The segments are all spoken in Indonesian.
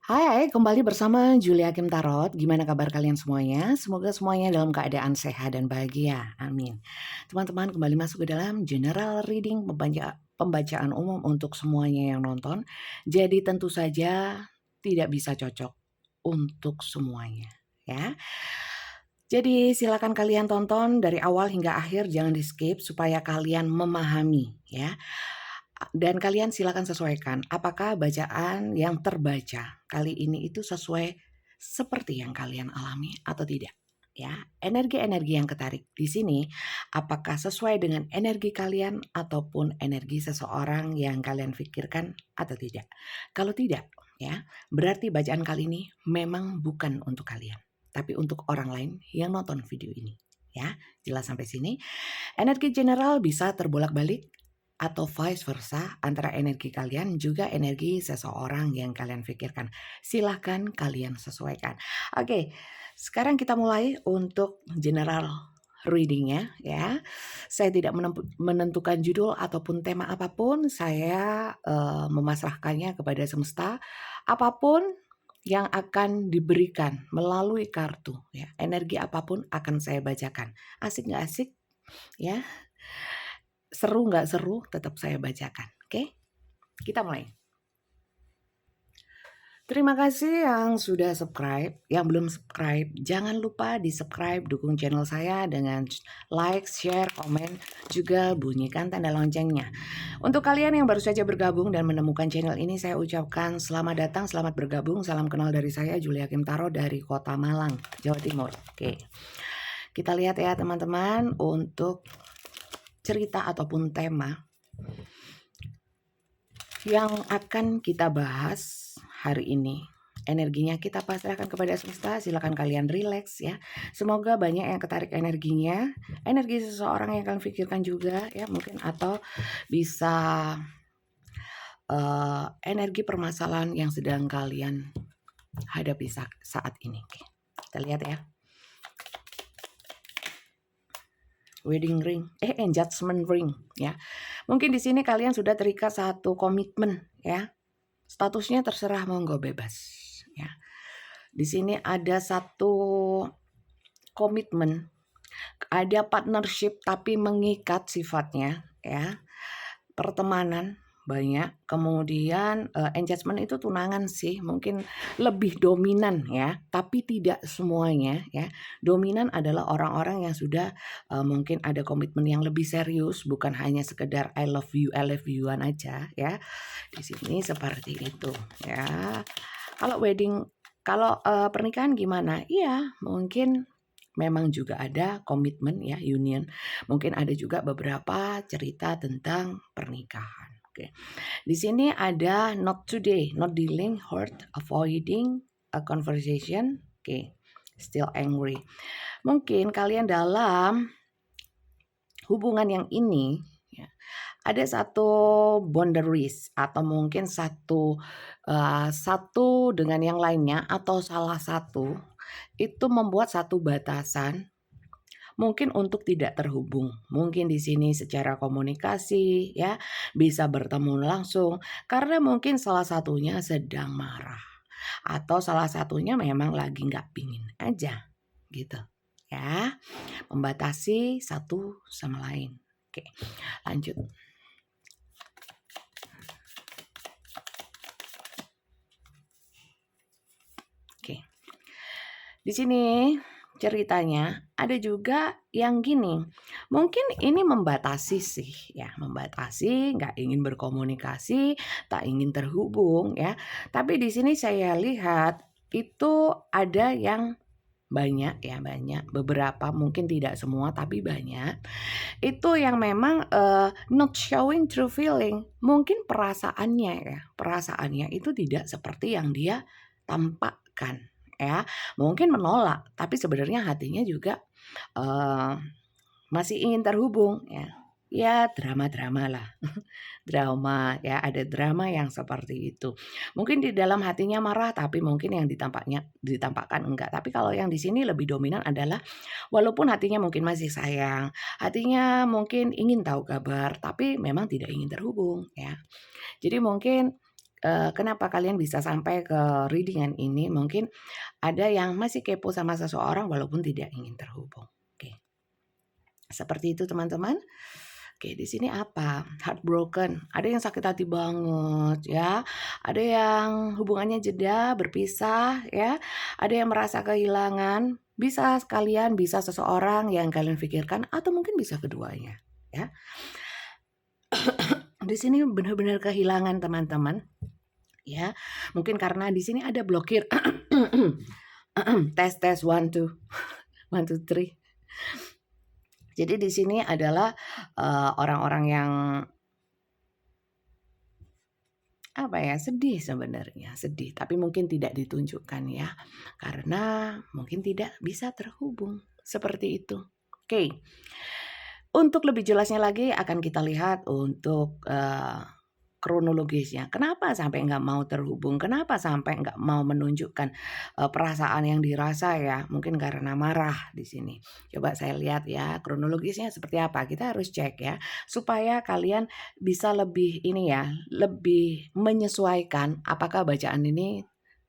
Hai, kembali bersama Julia Kim Tarot. Gimana kabar kalian semuanya? Semoga semuanya dalam keadaan sehat dan bahagia. Amin. Teman-teman kembali masuk ke dalam general reading pembacaan umum untuk semuanya yang nonton. Jadi tentu saja tidak bisa cocok untuk semuanya, ya. Jadi silakan kalian tonton dari awal hingga akhir, jangan di-skip supaya kalian memahami, ya. Dan kalian silakan sesuaikan apakah bacaan yang terbaca kali ini itu sesuai seperti yang kalian alami atau tidak, ya. Energi-energi yang ketarik di sini apakah sesuai dengan energi kalian ataupun energi seseorang yang kalian pikirkan atau tidak. Kalau tidak, ya, berarti bacaan kali ini memang bukan untuk kalian, tapi untuk orang lain yang nonton video ini, ya. Jelas sampai sini? Energi general bisa terbolak-balik atau vice versa antara energi kalian juga energi seseorang yang kalian pikirkan. Silahkan kalian sesuaikan. Oke, sekarang kita mulai untuk general readingnya, ya. Saya tidak menentukan judul ataupun tema apapun. Saya memasrahkannya kepada semesta. Apapun yang akan diberikan melalui kartu, ya. Energi apapun akan saya bacakan. Asik nggak asik, ya? Seru nggak seru, tetap saya bacakan, oke? Kita mulai. Terima kasih yang sudah subscribe, yang belum subscribe jangan lupa di-subscribe, dukung channel saya dengan like, share, komen, juga bunyikan tanda loncengnya. Untuk kalian yang baru saja bergabung dan menemukan channel ini, saya ucapkan selamat datang, selamat bergabung, salam kenal dari saya Julia Kim Tarot dari Kota Malang, Jawa Timur. Oke. Kita lihat ya teman-teman untuk cerita ataupun tema yang akan kita bahas hari ini. Energinya kita pasrahkan kepada semesta, silakan kalian relax ya. Semoga banyak yang ketarik energinya, energi seseorang yang kalian pikirkan juga ya mungkin, atau bisa energi permasalahan yang sedang kalian hadapi saat ini. Oke, kita lihat ya. Wedding ring, engagement ring ya. Mungkin di sini kalian sudah terikat satu komitmen ya. Statusnya terserah, monggo bebas ya. Di sini ada satu komitmen, ada partnership tapi mengikat sifatnya ya. Pertemanan banyak, kemudian engagement itu tunangan sih, mungkin lebih dominan ya, tapi tidak semuanya ya. Dominan adalah orang-orang yang sudah mungkin ada komitmen yang lebih serius, bukan hanya sekedar I love you-an aja ya. Di sini seperti itu ya. Kalau pernikahan gimana? Iya, mungkin memang juga ada komitmen ya, union. Mungkin ada juga beberapa cerita tentang pernikahan. Oke. Di sini ada not today, not dealing, hurt, avoiding a conversation. Oke. Still angry. Mungkin kalian dalam hubungan yang ini ya, ada satu boundaries atau mungkin satu dengan yang lainnya atau salah satu itu membuat satu batasan mungkin untuk tidak terhubung. Mungkin di sini secara komunikasi ya bisa bertemu langsung karena mungkin salah satunya sedang marah atau salah satunya memang lagi nggak pingin aja gitu ya. Membatasi satu sama lain. Oke, lanjut. Oke. Di sini ceritanya ada juga yang gini, mungkin ini membatasi sih ya, membatasi, nggak ingin berkomunikasi, tak ingin terhubung ya. Tapi di sini saya lihat itu ada yang banyak ya, banyak, beberapa mungkin tidak semua tapi banyak. Itu yang memang not showing true feeling, mungkin perasaannya ya, perasaannya itu tidak seperti yang dia tampakkan ya. Mungkin menolak, tapi sebenarnya hatinya juga masih ingin terhubung ya. Ya drama-drama lah, drama ya, ada drama yang seperti itu. Mungkin di dalam hatinya marah, tapi mungkin yang ditampakkan enggak. Tapi kalau yang di sini lebih dominan adalah walaupun hatinya mungkin masih sayang, hatinya mungkin ingin tahu kabar, tapi memang tidak ingin terhubung ya. Jadi mungkin kenapa kalian bisa sampai ke readingan ini, mungkin ada yang masih kepo sama seseorang walaupun tidak ingin terhubung. Oke. Seperti itu teman-teman. Oke, di sini apa? Heartbroken. Ada yang sakit hati banget ya. Ada yang hubungannya jeda, berpisah ya. Ada yang merasa kehilangan. Bisa sekalian, bisa seseorang yang kalian pikirkan atau mungkin bisa keduanya ya. Di sini benar-benar kehilangan teman-teman ya. Mungkin karena di sini ada blokir. tes 1 2 1 2 3. Jadi di sini adalah orang-orang yang apa ya, sedih sebenarnya, sedih, tapi mungkin tidak ditunjukkan ya, karena mungkin tidak bisa terhubung, seperti itu. Oke. Untuk lebih jelasnya lagi akan kita lihat untuk kronologisnya. Kenapa sampai nggak mau terhubung? Kenapa sampai nggak mau menunjukkan perasaan yang dirasa ya? Mungkin karena marah di sini. Coba saya lihat ya kronologisnya seperti apa. Kita harus cek ya supaya kalian bisa lebih ini ya, lebih menyesuaikan apakah bacaan ini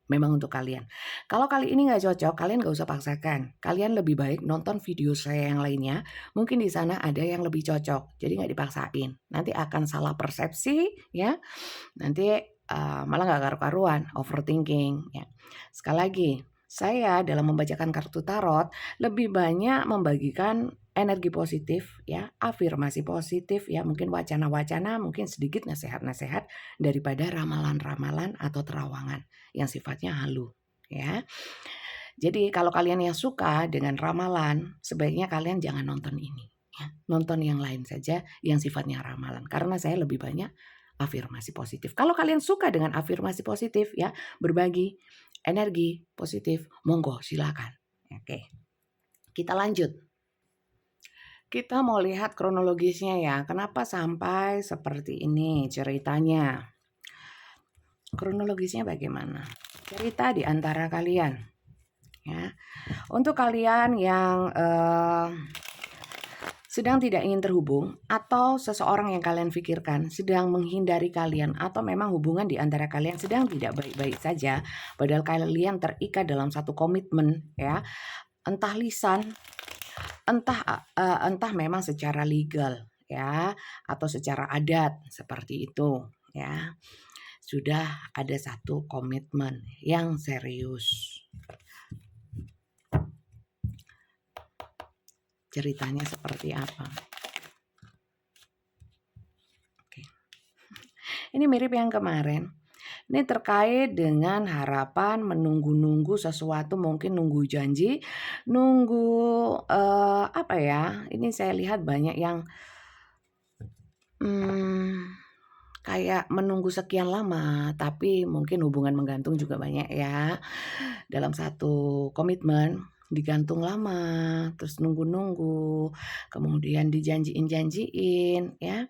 memang untuk kalian. Kalau kali ini nggak cocok, kalian nggak usah paksakan. Kalian lebih baik nonton video saya yang lainnya. Mungkin di sana ada yang lebih cocok. Jadi nggak dipaksain. Nanti akan salah persepsi ya. Nanti malah nggak karu-karuan, overthinking ya. Sekali lagi, saya dalam membacakan kartu tarot lebih banyak membagikan energi positif ya, afirmasi positif ya, mungkin wacana-wacana, mungkin sedikit nasihat-nasihat daripada ramalan-ramalan atau terawangan yang sifatnya halu ya. Jadi kalau kalian yang suka dengan ramalan, sebaiknya kalian jangan nonton ini ya. Nonton yang lain saja yang sifatnya ramalan karena saya lebih banyak afirmasi positif. Kalau kalian suka dengan afirmasi positif ya, berbagi energi positif, monggo silakan. Oke. Kita lanjut. Kita mau lihat kronologisnya ya. Kenapa sampai seperti ini ceritanya? Kronologisnya bagaimana? Cerita di antara kalian. Ya. Untuk kalian yang sedang tidak ingin terhubung atau seseorang yang kalian pikirkan sedang menghindari kalian atau memang hubungan di antara kalian sedang tidak baik-baik saja padahal kalian terikat dalam satu komitmen ya, entah lisan, entah memang secara legal ya atau secara adat seperti itu ya. Sudah ada satu komitmen yang serius. Ceritanya seperti apa? Oke. Ini mirip yang kemarin. Ini terkait dengan harapan menunggu-nunggu sesuatu, mungkin nunggu janji, nunggu apa ya? Ini saya lihat banyak yang kayak menunggu sekian lama, tapi mungkin hubungan menggantung juga banyak ya. Dalam satu komitmen digantung lama, terus nunggu-nunggu, kemudian dijanjiin-janjiin ya,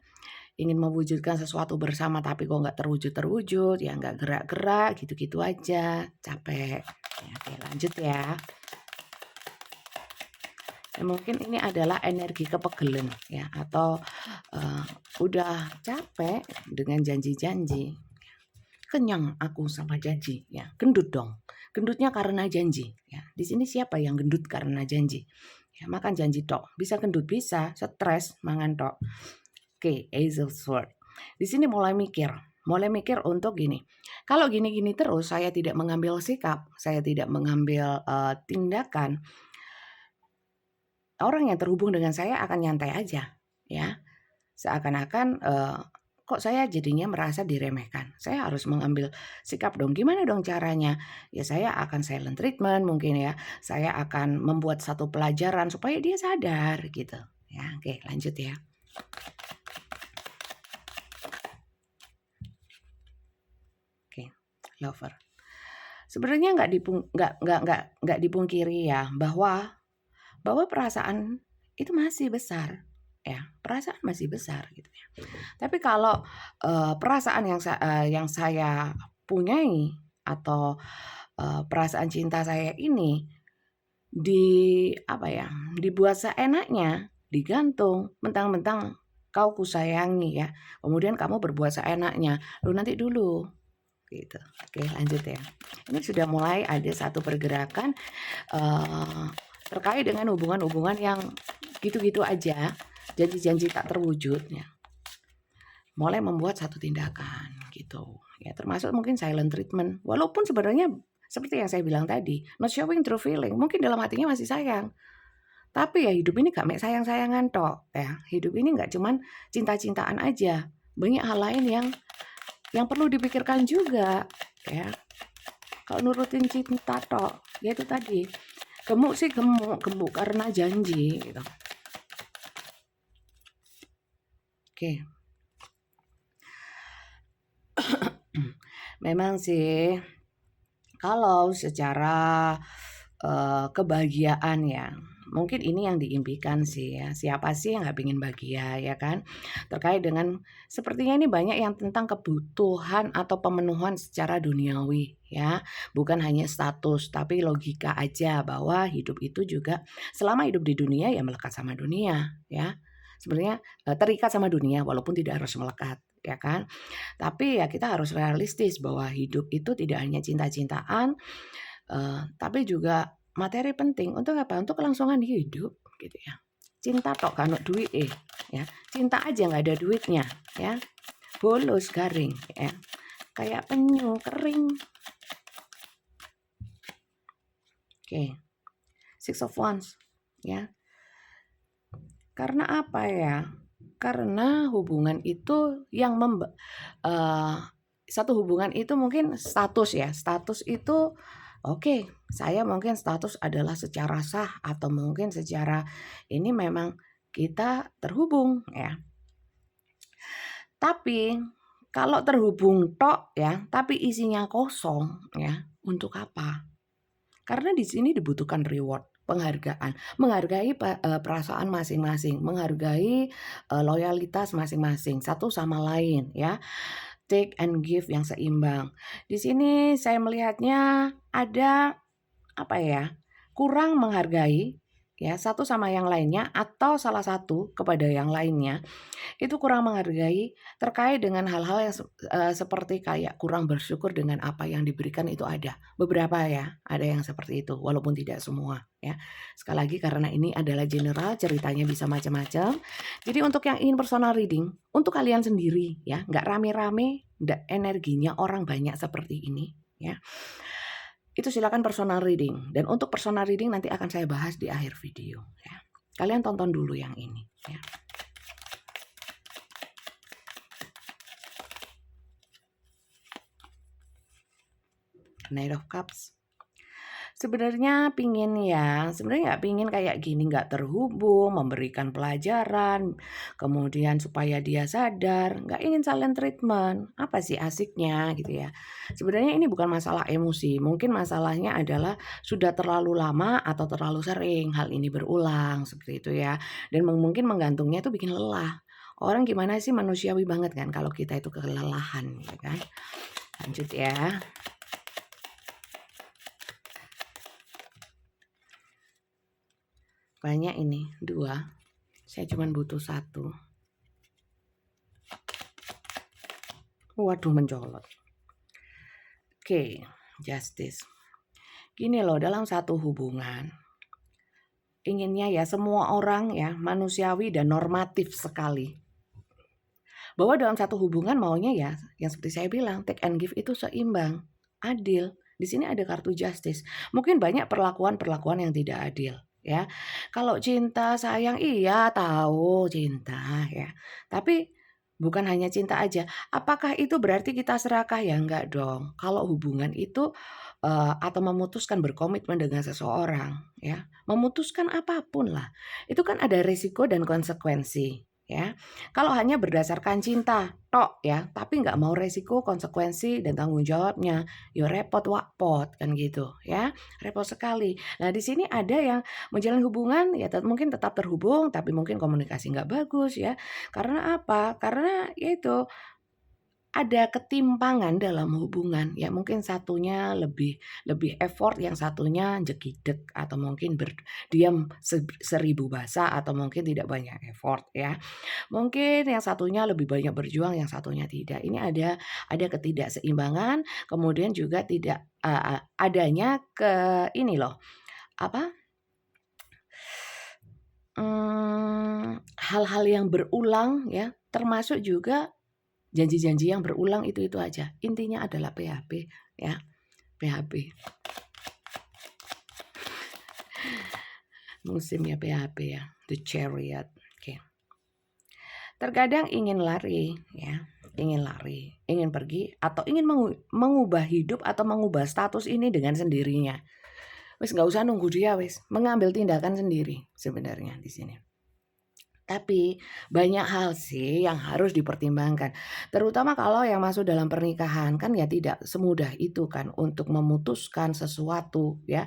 ingin mewujudkan sesuatu bersama tapi kok nggak terwujud-terwujud, ya nggak gerak-gerak, gitu-gitu aja, capek. Ya, oke lanjut ya. Ya, mungkin ini adalah energi kepegelen ya, atau udah capek dengan janji-janji. Kenyang aku sama janji ya, gendut dong. Gendutnya karena janji ya. Di sini siapa yang gendut karena janji? Ya, makan janji tok. Bisa gendut, bisa stres mangan tok. Oke, Ace of Sword. Di sini mulai mikir untuk gini. Kalau gini-gini terus saya tidak mengambil sikap, saya tidak mengambil tindakan, orang yang terhubung dengan saya akan nyantai aja ya. Seakan-akan kok saya jadinya merasa diremehkan. Saya harus mengambil sikap dong. Gimana dong caranya? Ya saya akan silent treatment mungkin ya. Saya akan membuat satu pelajaran supaya dia sadar gitu. Ya, oke, lanjut ya. Oke, lover. Sebenarnya nggak dipungkiri ya bahwa perasaan itu masih besar. Ya, perasaan masih besar gitu ya. Tapi kalau perasaan yang saya punyai atau perasaan cinta saya ini dibuat seenaknya, digantung, mentang-mentang kau kusayangi ya. Kemudian kamu berbuat seenaknya. Loh nanti dulu. gitu. Oke, lanjut ya. Ini sudah mulai ada satu pergerakan terkait dengan hubungan-hubungan yang gitu-gitu aja, janji-janji tak terwujud ya. Mulai membuat satu tindakan gitu. Ya, termasuk mungkin silent treatment. Walaupun sebenarnya seperti yang saya bilang tadi, not showing true feeling. Mungkin dalam hatinya masih sayang. Tapi ya hidup ini gak mek sayang-sayangan tok ya. Hidup ini gak cuman cinta-cintaan aja. Banyak hal lain yang perlu dipikirkan juga ya. Kalau nurutin cinta tok, ya itu tadi. Gemuk sih gemuk karena janji gitu. Oke. Memang sih kalau secara kebahagiaan ya, mungkin ini yang diimpikan sih ya. Siapa sih yang nggak pengen bahagia ya kan? Terkait dengan sepertinya ini banyak yang tentang kebutuhan atau pemenuhan secara duniawi ya. Bukan hanya status, tapi logika aja bahwa hidup itu juga selama hidup di dunia ya melekat sama dunia ya. Sebenarnya terikat sama dunia walaupun tidak harus melekat ya kan. Tapi ya kita harus realistis bahwa hidup itu tidak hanya cinta-cintaan, tapi juga materi penting untuk apa? Untuk kelangsungan hidup gitu ya. Cinta tok kan duit ya. Cinta aja nggak ada duitnya ya. Bolos garing ya. Kayak penyu kering. Oke. Six of Wands ya. Karena apa ya? Karena hubungan itu yang satu hubungan itu mungkin status ya. Status itu oke, saya mungkin status adalah secara sah atau mungkin secara ini memang kita terhubung ya. Tapi kalau terhubung tok ya, tapi isinya kosong ya, untuk apa? Karena di sini dibutuhkan reward, penghargaan, menghargai perasaan masing-masing, menghargai loyalitas masing-masing satu sama lain ya. Take and give yang seimbang. Di sini saya melihatnya ada apa ya? Kurang menghargai ya satu sama yang lainnya atau salah satu kepada yang lainnya itu kurang menghargai terkait dengan hal-hal yang seperti kayak kurang bersyukur dengan apa yang diberikan itu ada. Beberapa ya, ada yang seperti itu walaupun tidak semua ya. Sekali lagi karena ini adalah general, ceritanya bisa macam-macam. Jadi untuk yang ingin personal reading, untuk kalian sendiri ya, nggak rame-rame, nggak energinya orang banyak seperti ini ya. Itu silakan personal reading dan untuk personal reading nanti akan saya bahas di akhir video ya. Kalian tonton dulu yang ini ya. Knight of Cups. Sebenarnya sebenarnya nggak pingin kayak gini, nggak terhubung, memberikan pelajaran, kemudian supaya dia sadar, nggak ingin silent treatment. Apa sih asiknya gitu ya. Sebenarnya ini bukan masalah emosi, mungkin masalahnya adalah sudah terlalu lama atau terlalu sering hal ini berulang seperti itu ya. Dan mungkin menggantungnya itu bikin lelah. Orang gimana sih manusiawi banget kan kalau kita itu kelelahan gitu kan. Lanjut ya. Banyak ini, 2. Saya cuma butuh 1. Waduh mencolok. Oke, justice. Gini loh, dalam satu hubungan, inginnya ya semua orang ya manusiawi dan normatif sekali. Bahwa dalam satu hubungan maunya ya, yang seperti saya bilang, take and give itu seimbang, adil. Di sini ada kartu justice. Mungkin banyak perlakuan-perlakuan yang tidak adil. Ya, kalau cinta sayang iya tahu cinta ya, tapi bukan hanya cinta aja. Apakah itu berarti kita serakah ya? Enggak dong. Kalau hubungan itu atau memutuskan berkomitmen dengan seseorang ya, memutuskan apapun lah, itu kan ada risiko dan konsekuensi ya. Kalau hanya berdasarkan cinta tok ya, tapi nggak mau resiko, konsekuensi dan tanggung jawabnya, ya repot wakpot kan gitu ya, repot sekali. Nah di sini ada yang menjalin hubungan ya mungkin tetap terhubung, tapi mungkin komunikasi nggak bagus ya. Karena apa? Karena ya itu ada ketimpangan dalam hubungan ya, mungkin satunya lebih effort, yang satunya jekidek atau mungkin berdiam seribu bahasa atau mungkin tidak banyak effort ya. Mungkin yang satunya lebih banyak berjuang, yang satunya tidak. Ini ada ketidakseimbangan, kemudian juga tidak adanya ini loh, apa? Hal-hal yang berulang ya, termasuk juga janji-janji yang berulang itu aja. Intinya adalah PHP ya, PHP. Musimnya PHP ya, The Chariot. Oke. Terkadang ingin lari ya, ingin pergi atau ingin mengubah hidup atau mengubah status ini dengan sendirinya. Wis nggak usah nunggu dia, wis mengambil tindakan sendiri sebenarnya di sini. Tapi banyak hal sih yang harus dipertimbangkan. Terutama kalau yang masuk dalam pernikahan kan ya tidak semudah itu kan untuk memutuskan sesuatu ya.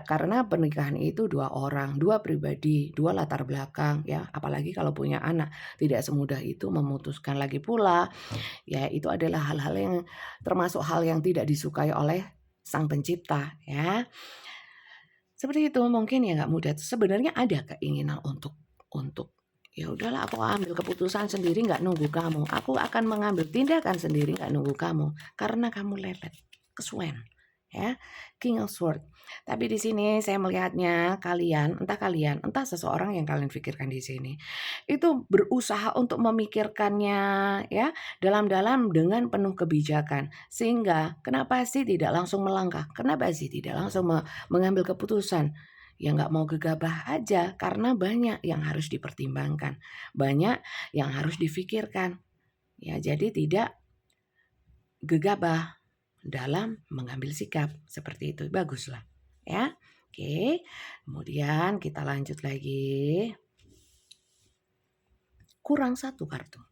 Karena pernikahan itu dua orang, dua pribadi, dua latar belakang ya. Apalagi kalau punya anak, tidak semudah itu memutuskan. Lagi pula ya itu adalah hal-hal yang termasuk hal yang tidak disukai oleh Sang Pencipta ya. Seperti itu mungkin ya nggak mudah. Sebenarnya ada keinginan untuk ya udahlah aku ambil keputusan sendiri nggak nunggu kamu. Aku akan mengambil tindakan sendiri nggak nunggu kamu karena kamu lelet, kesuwen. Ya, King of Sword. Tapi di sini saya melihatnya entah seseorang yang kalian pikirkan di sini itu berusaha untuk memikirkannya ya dalam-dalam dengan penuh kebijakan. Sehingga kenapa sih tidak langsung melangkah? Kenapa sih tidak langsung mengambil keputusan? Ya nggak mau gegabah aja karena banyak yang harus dipertimbangkan, banyak yang harus difikirkan. Ya jadi tidak gegabah dalam mengambil sikap seperti itu. Baguslah ya. Oke. Kemudian kita lanjut lagi. Kurang satu kartu.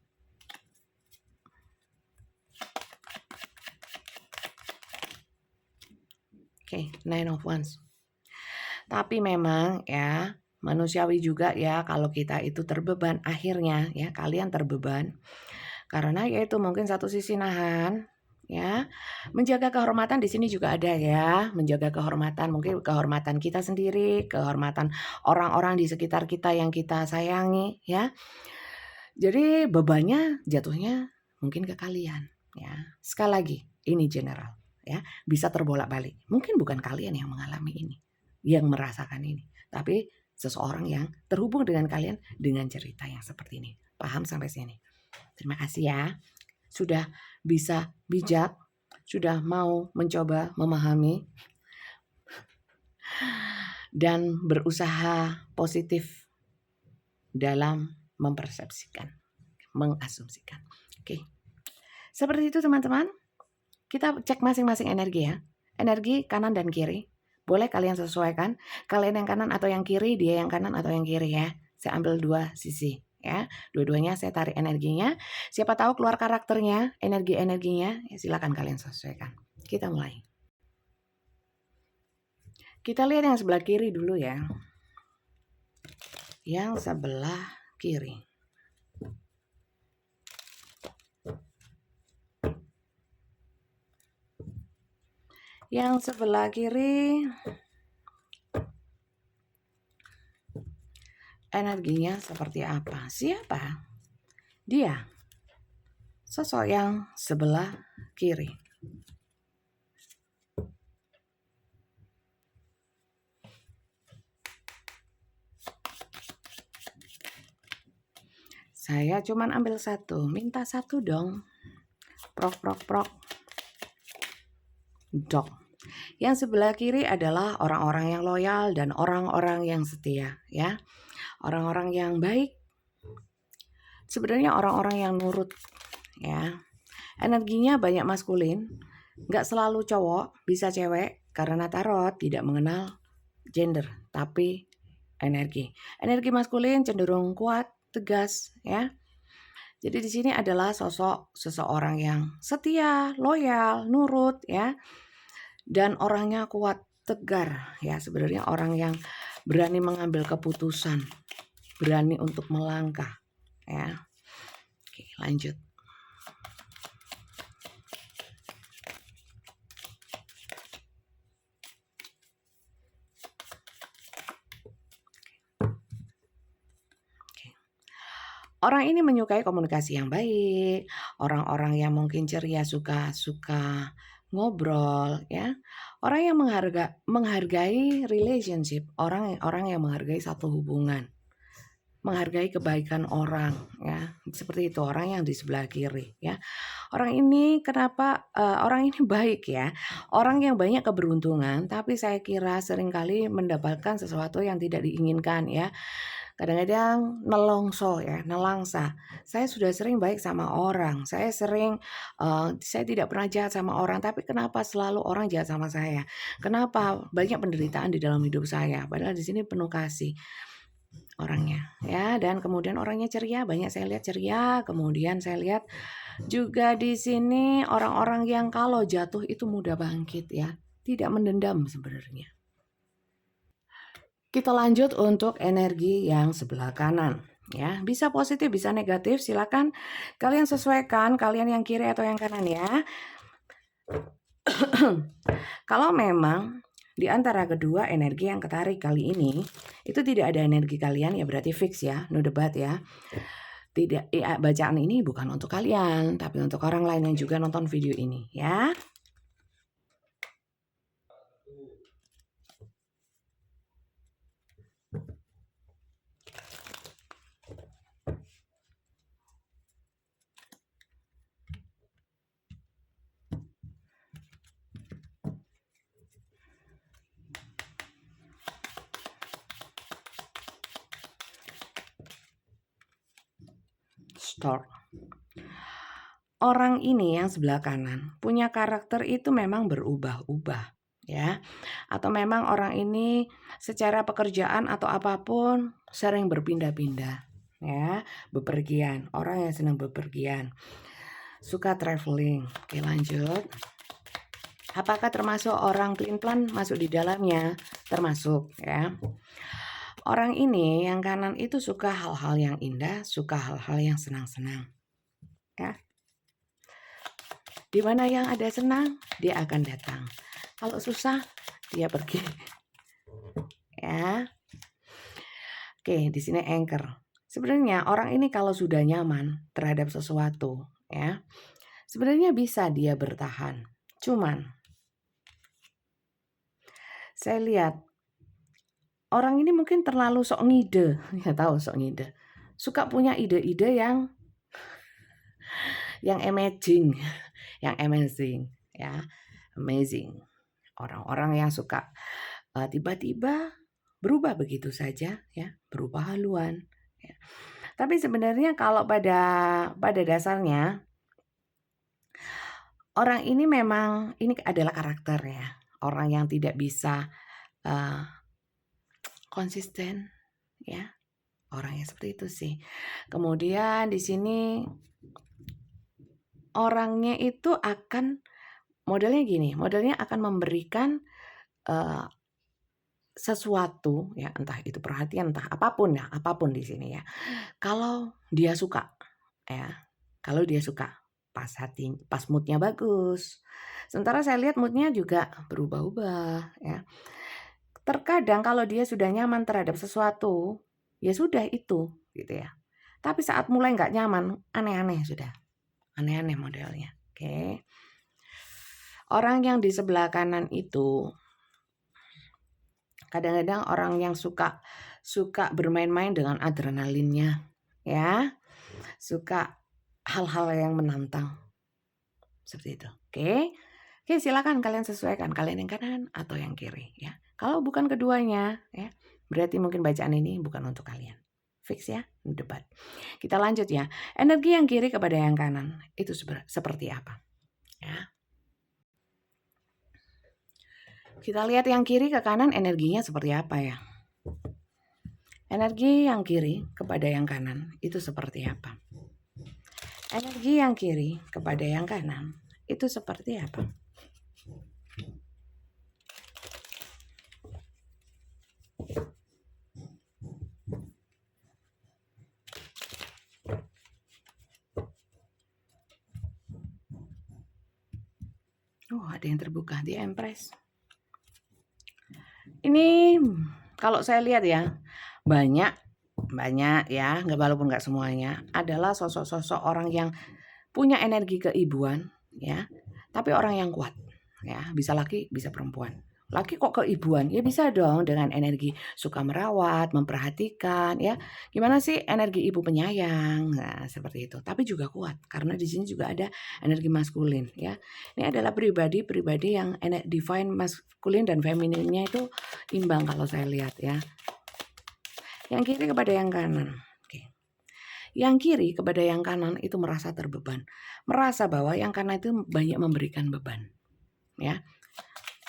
Oke, Nine of Wands. Tapi memang ya manusiawi juga ya kalau kita itu terbeban akhirnya ya kalian terbeban. Karena yaitu mungkin satu sisi nahan ya. Menjaga kehormatan di sini juga ada ya, menjaga kehormatan, mungkin kehormatan kita sendiri, kehormatan orang-orang di sekitar kita yang kita sayangi ya. Jadi bebannya jatuhnya mungkin ke kalian ya. Sekali lagi, ini general ya, bisa terbolak-balik. Mungkin bukan kalian yang mengalami ini, yang merasakan ini, tapi seseorang yang terhubung dengan kalian dengan cerita yang seperti ini. Paham sampai sini? Terima kasih ya. Sudah bisa bijak, sudah mau mencoba memahami dan berusaha positif dalam mempersepsikan, mengasumsikan. Oke. Seperti itu teman-teman. Kita cek masing-masing energi ya. Energi kanan dan kiri. Boleh kalian sesuaikan. Kalian yang kanan atau yang kiri, dia yang kanan atau yang kiri ya. Saya ambil dua sisi ya. Dua-duanya saya tarik energinya. Siapa tahu keluar karakternya, energi-energinya. Ya, silakan kalian sesuaikan. Kita mulai. Kita lihat yang sebelah kiri dulu ya. Yang sebelah kiri. Yang sebelah kiri energinya seperti apa? Siapa? Dia. Sosok yang sebelah kiri. Saya cuman ambil satu, minta satu dong. Prok. Dok. Yang sebelah kiri adalah orang-orang yang loyal dan orang-orang yang setia ya. Orang-orang yang baik. Sebenarnya orang-orang yang nurut ya. Energinya banyak maskulin, nggak selalu cowok, bisa cewek karena tarot tidak mengenal gender, tapi energi. Energi maskulin cenderung kuat, tegas ya. Jadi di sini adalah sosok seseorang yang setia, loyal, nurut ya. Dan orangnya kuat, tegar ya. Sebenarnya orang yang berani mengambil keputusan, berani untuk melangkah ya. Oke, lanjut. Orang ini menyukai komunikasi yang baik, orang-orang yang mungkin ceria, suka ngobrol ya. Orang yang menghargai relationship, orang yang menghargai satu hubungan, menghargai kebaikan orang ya. Seperti itu orang yang di sebelah kiri ya. Orang ini kenapa orang ini baik ya. Orang yang banyak keberuntungan, tapi saya kira seringkali mendapatkan sesuatu yang tidak diinginkan ya. Kadang-kadang nelongso ya, nelangsa. Saya sudah sering baik sama orang, saya tidak pernah jahat sama orang, tapi kenapa selalu orang jahat sama saya? Kenapa banyak penderitaan di dalam hidup saya? Padahal di sini penuh kasih orangnya ya, dan kemudian orangnya ceria, banyak saya lihat ceria. Kemudian saya lihat juga di sini orang-orang yang kalau jatuh itu mudah bangkit ya, tidak mendendam sebenarnya. Kita lanjut untuk energi yang sebelah kanan ya. Bisa positif, bisa negatif. Silakan kalian sesuaikan, kalian yang kiri atau yang kanan ya. Kalau memang di antara kedua energi yang ketarik kali ini itu tidak ada energi kalian ya, berarti fix ya, no debat ya. Tidak, bacaan ini bukan untuk kalian, tapi untuk orang lain yang juga nonton video ini ya. Start. Orang ini yang sebelah kanan punya karakter itu memang berubah-ubah ya. Atau memang orang ini secara pekerjaan atau apapun sering berpindah-pindah ya, bepergian. Orang yang senang bepergian, suka traveling. Oke, lanjut. Apakah termasuk orang pelin-pelan masuk di dalamnya? Termasuk ya. Orang ini yang kanan itu suka hal-hal yang indah, suka hal-hal yang senang-senang. Ya. Di mana yang ada senang, dia akan datang. Kalau susah, dia pergi. Ya. Oke, di sini anchor. Sebenarnya orang ini kalau sudah nyaman terhadap sesuatu, ya, sebenarnya bisa dia bertahan. Cuman saya lihat orang ini mungkin terlalu sok ngide, ya tahu sok ngide. Suka punya ide-ide yang amazing, yang amazing, ya, amazing. Orang-orang yang suka tiba-tiba berubah begitu saja, ya, berubah haluan. Ya. Tapi sebenarnya kalau pada dasarnya orang ini memang ini adalah karakter ya, orang yang tidak bisa konsisten, ya, orang yang seperti itu sih. Kemudian di sini orangnya itu akan modelnya gini, modelnya akan memberikan sesuatu ya, entah itu perhatian, entah apapun ya, apapun di sini ya. Kalau dia suka ya, kalau dia suka pas moodnya bagus. Sementara saya lihat moodnya juga berubah-ubah ya. Terkadang kalau dia sudah nyaman terhadap sesuatu, ya sudah itu gitu ya. Tapi saat mulai nggak nyaman, aneh-aneh sudah. Aneh-aneh modelnya. Oke. Orang yang di sebelah kanan itu kadang-kadang orang yang suka bermain-main dengan adrenalinnya ya. Suka hal-hal yang menantang. Seperti itu. Oke. Oke, silakan kalian sesuaikan, kalian yang kanan atau yang kiri ya. Kalau bukan keduanya ya, berarti mungkin bacaan ini bukan untuk kalian. Fix ya, debat. Kita lanjut ya. Energi yang kiri kepada yang kanan itu seperti apa? Ya. Kita lihat yang kiri ke kanan energinya seperti apa ya. Energi yang kiri kepada yang kanan itu seperti apa? Energi yang kiri kepada yang kanan itu seperti apa? Oh, ada yang terbuka di Empress. Ini kalau saya lihat ya, banyak banyak ya, walaupun nggak semuanya, adalah sosok-sosok orang yang punya energi keibuan ya, tapi orang yang kuat ya, bisa laki, bisa perempuan. Laki kok keibuan? Ya bisa dong dengan energi suka merawat, memperhatikan ya. Gimana sih energi ibu penyayang? Nah, seperti itu. Tapi juga kuat karena di sini juga ada energi maskulin ya. Ini adalah pribadi-pribadi yang divine maskulin dan femininnya itu imbang kalau saya lihat ya. Yang kiri kepada yang kanan. Oke. Yang kiri kepada yang kanan itu merasa terbeban. Merasa bahwa yang kanan itu banyak memberikan beban. Ya.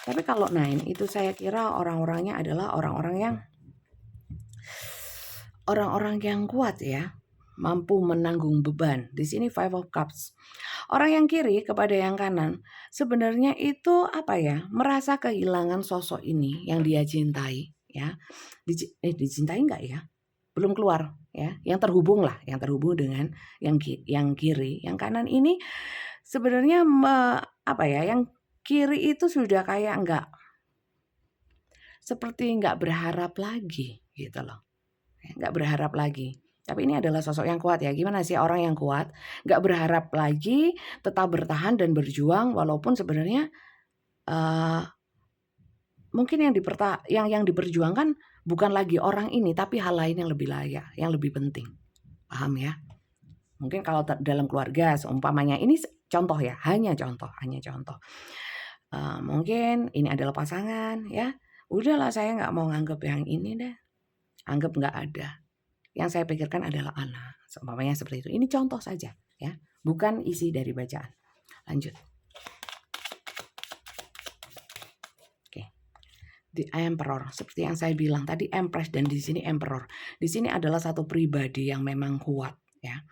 Tapi kalau 9 itu saya kira orang-orangnya adalah orang-orang yang kuat ya, mampu menanggung beban. Di sini 5 of Cups. Orang yang kiri kepada yang kanan sebenarnya itu apa ya? Merasa kehilangan sosok ini yang dia cintai ya. Dicintai enggak ya? Belum keluar ya. Yang terhubung dengan yang kiri. Yang kanan ini sebenarnya yang kiri itu sudah kayak seperti nggak berharap lagi gitu loh. Nggak berharap lagi. Tapi ini adalah sosok yang kuat ya. Gimana sih orang yang kuat? Nggak berharap lagi, tetap bertahan dan berjuang walaupun sebenarnya mungkin yang diperjuangkan bukan lagi orang ini, tapi hal lain yang lebih layak, yang lebih penting. Paham ya? Mungkin kalau dalam keluarga seumpamanya ini contoh ya, hanya contoh. Mungkin ini adalah pasangan ya. Udahlah saya nggak mau nganggap yang ini deh. Anggap nggak ada. Yang saya pikirkan adalah anak. Seumpamanya seperti itu. Ini contoh saja ya. Bukan isi dari bacaan. Lanjut. Oke. The Emperor. Seperti yang saya bilang tadi Empress dan di sini Emperor. Di sini adalah satu pribadi yang memang kuat ya.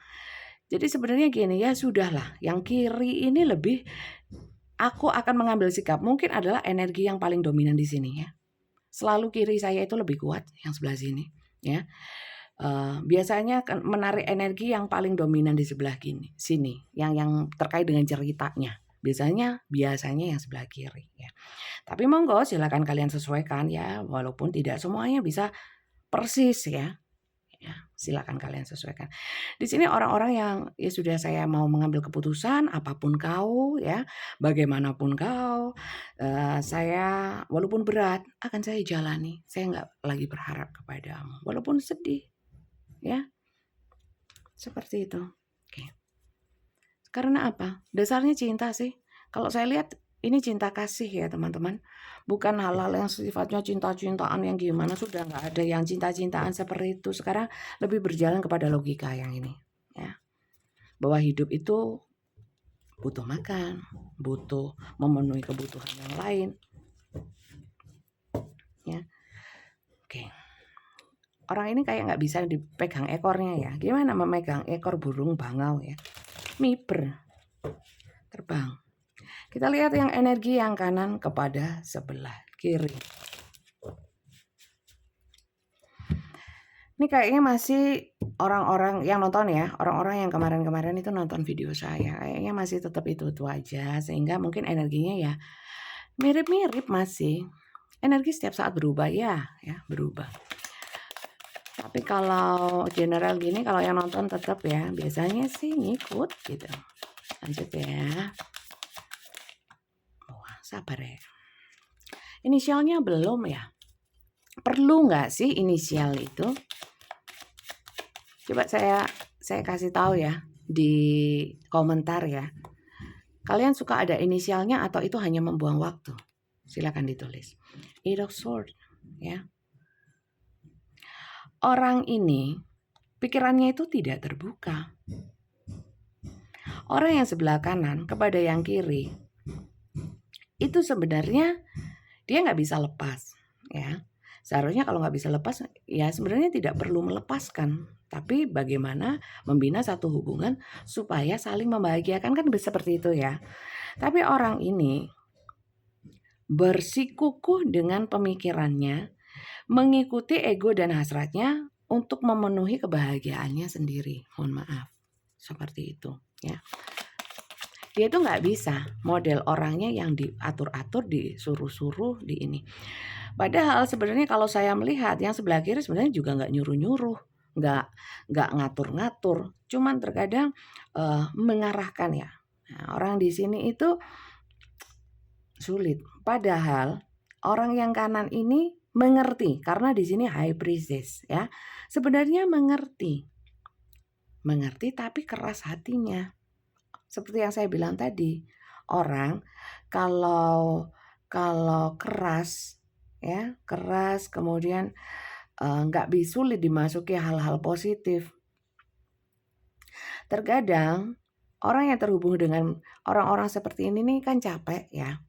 Jadi sebenarnya gini ya, sudahlah. Yang kiri ini lebih aku akan mengambil sikap. Mungkin adalah energi yang paling dominan di sini ya. Selalu kiri saya itu lebih kuat yang sebelah sini ya. Biasanya menarik energi yang paling dominan di sebelah sini yang terkait dengan ceritanya. Biasanya yang sebelah kiri ya. Tapi monggo silakan kalian sesuaikan ya, walaupun tidak semuanya bisa persis ya. Ya, silakan kalian sesuaikan. Di sini orang-orang yang ya sudah saya mau mengambil keputusan apapun kau ya, bagaimanapun kau, saya walaupun berat akan saya jalani. Saya nggak lagi berharap kepadamu, walaupun sedih, ya seperti itu. Oke. Karena apa? Dasarnya cinta sih. Kalau saya lihat ini cinta kasih ya teman-teman. Bukan hal-hal yang sifatnya cinta-cintaan yang gimana, sudah nggak ada yang cinta-cintaan seperti itu. Sekarang lebih berjalan kepada logika yang ini ya. Bahwa hidup itu butuh makan, butuh memenuhi kebutuhan yang lain. Ya. Oke. Orang ini kayak nggak bisa dipegang ekornya ya. Gimana memegang ekor burung bangau ya? Miber. Terbang. Kita lihat yang energi yang kanan kepada sebelah kiri. Ini kayaknya masih orang-orang yang nonton ya, orang-orang yang kemarin-kemarin itu nonton video saya, kayaknya masih tetap itu aja, sehingga mungkin energinya ya mirip-mirip masih. Energi setiap saat berubah ya berubah. Tapi kalau general gini, kalau yang nonton tetap ya, biasanya sih ngikut gitu. Lanjut ya. Wah, sabar ya. Inisialnya belum ya? Perlu nggak sih inisial itu? Coba saya kasih tahu ya di komentar ya. Kalian suka ada inisialnya atau itu hanya membuang waktu? Silakan ditulis. Eight of Swords ya. Orang ini pikirannya itu tidak terbuka. Orang yang sebelah kanan kepada yang kiri itu sebenarnya dia nggak bisa lepas ya. Seharusnya kalau nggak bisa lepas ya sebenarnya tidak perlu melepaskan. Tapi bagaimana membina satu hubungan supaya saling membahagiakan, kan seperti itu ya. Tapi orang ini bersikukuh dengan pemikirannya, mengikuti ego dan hasratnya untuk memenuhi kebahagiaannya sendiri. Mohon maaf, seperti itu ya. Dia tuh nggak bisa model orangnya yang diatur-atur, disuruh-suruh, di ini. Padahal sebenarnya kalau saya melihat yang sebelah kiri sebenarnya juga nggak nyuruh-nyuruh, nggak nggak ngatur-ngatur, cuman terkadang mengarahkan ya. Nah, orang di sini itu sulit. Padahal orang yang kanan ini mengerti karena di sini high priestess ya. Sebenarnya mengerti tapi keras hatinya. Seperti yang saya bilang tadi, orang kalau keras ya, keras kemudian nggak bisa sulit dimasuki hal-hal positif. Terkadang orang yang terhubung dengan orang-orang seperti ini nih kan capek ya.